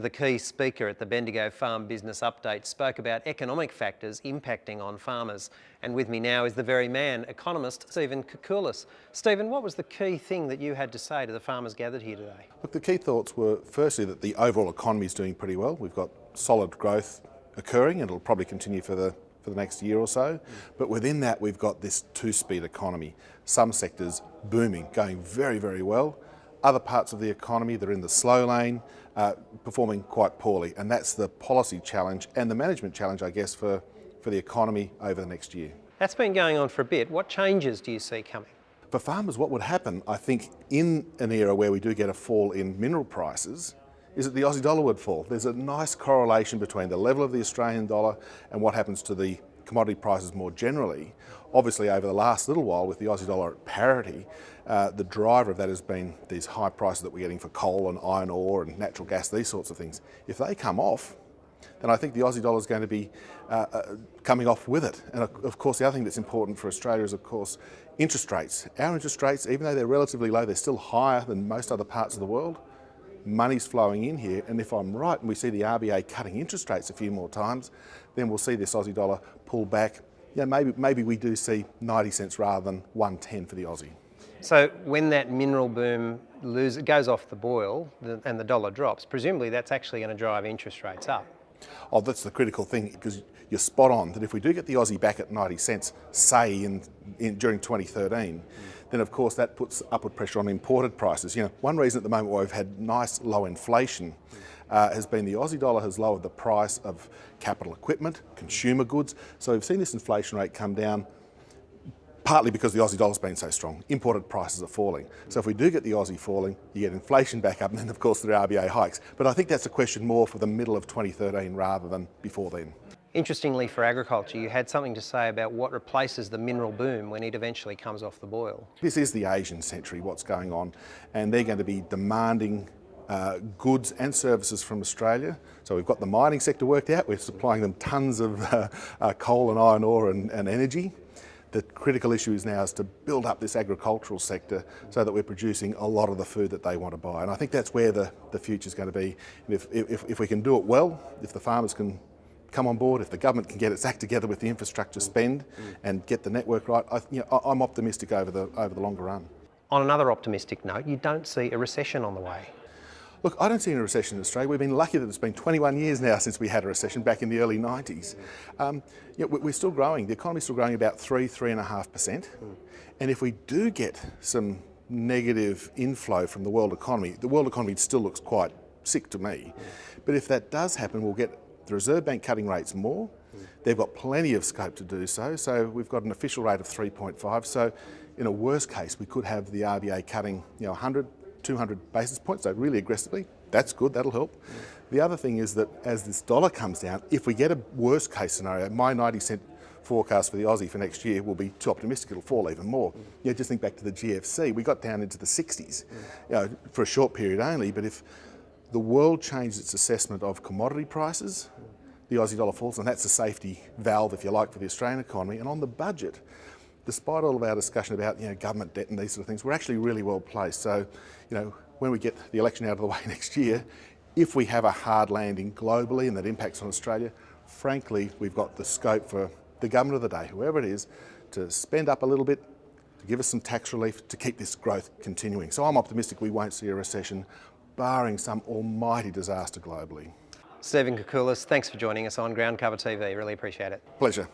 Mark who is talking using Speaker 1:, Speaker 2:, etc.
Speaker 1: The key speaker at the Bendigo Farm Business Update spoke about economic factors impacting on farmers. And with me now is the very man, economist Stephen Koukoulas. Stephen, what was the key thing that you had to say to the farmers gathered here today?
Speaker 2: Look, the key thoughts were firstly that the overall economy is doing pretty well. We've got solid growth occurring and it'll probably continue for the next year or so. But within that we've got this two-speed economy. Some sectors booming, going very, very well. Other parts of the economy that are in the slow lane performing quite poorly, and that's the policy challenge and the management challenge, I guess, for the economy over the next year.
Speaker 1: That's been going on for a bit. What changes do you see coming?
Speaker 2: For farmers, what would happen, I think, in an era where we do get a fall in mineral prices, is that the Aussie dollar would fall. There's a nice correlation between the level of the Australian dollar and what happens to the commodity prices more generally. Obviously, over the last little while, with the Aussie dollar at parity, the driver of that has been these high prices that we're getting for coal and iron ore and natural gas, these sorts of things. If they come off, then I think the Aussie dollar is going to be coming off with it. And of course, the other thing that's important for Australia is, of course, interest rates. Our interest rates, even though they're relatively low, they're still higher than most other parts of the world. Money's flowing in here, and if I'm right and we see the RBA cutting interest rates a few more times, then we'll see this Aussie dollar pull back. Yeah, maybe we do see 90 cents rather than 110 for the Aussie.
Speaker 1: So when that mineral boom goes off the boil and the dollar drops, presumably that's actually going to drive interest rates up.
Speaker 2: Oh, that's the critical thing, because you're spot on that if we do get the Aussie back at 90 cents, say during 2013, then of course that puts upward pressure on imported prices. You know, one reason at the moment why we've had nice low inflation has been the Aussie dollar has lowered the price of capital equipment, consumer goods. So we've seen this inflation rate come down partly because the Aussie dollar's been so strong. Imported prices are falling. So if we do get the Aussie falling, you get inflation back up, and then of course the RBA hikes. But I think that's a question more for the middle of 2013 rather than before then.
Speaker 1: Interestingly, for agriculture, you had something to say about what replaces the mineral boom when it eventually comes off the boil.
Speaker 2: This is the Asian century, what's going on, and they're going to be demanding goods and services from Australia. So we've got the mining sector worked out. We're supplying them tons of coal and iron ore and energy. The critical issue is now is to build up this agricultural sector so that we're producing a lot of the food that they want to buy. And I think that's where the future is going to be. And if we can do it well, if the farmers can come on board, if the government can get its act together with the infrastructure spend and get the network right, I'm optimistic over the longer run.
Speaker 1: On another optimistic note, you don't see a recession on the way.
Speaker 2: Look, I don't see a recession in Australia. We've been lucky that it's been 21 years now since we had a recession back in the early 90s. We're still growing. The economy's still growing about 3.5%. And if we do get some negative inflow from the world economy still looks quite sick to me. But if that does happen, we'll get the Reserve Bank cutting rates more. They've got plenty of scope to do so. So we've got an official rate of 3.5. So in a worst case, we could have the RBA cutting 100, 200 basis points, so really aggressively. That's good, that'll help. The other thing is that as this dollar comes down, if we get a worst case scenario, my 90-cent forecast for the Aussie for next year will be too optimistic, it'll fall even more. Just think back to the GFC, we got down into the 60s for a short period only, but if the world changes its assessment of commodity prices, the Aussie dollar falls, and that's a safety valve, if you like, for the Australian economy. And on the budget, despite all of our discussion about government debt and these sort of things, we're actually really well placed. So, when we get the election out of the way next year, if we have a hard landing globally and that impacts on Australia, frankly, we've got the scope for the government of the day, whoever it is, to spend up a little bit, to give us some tax relief, to keep this growth continuing. So I'm optimistic we won't see a recession, barring some almighty disaster globally.
Speaker 1: Stephen Koukoulas, thanks for joining us on Ground Cover TV. Really appreciate it.
Speaker 2: Pleasure.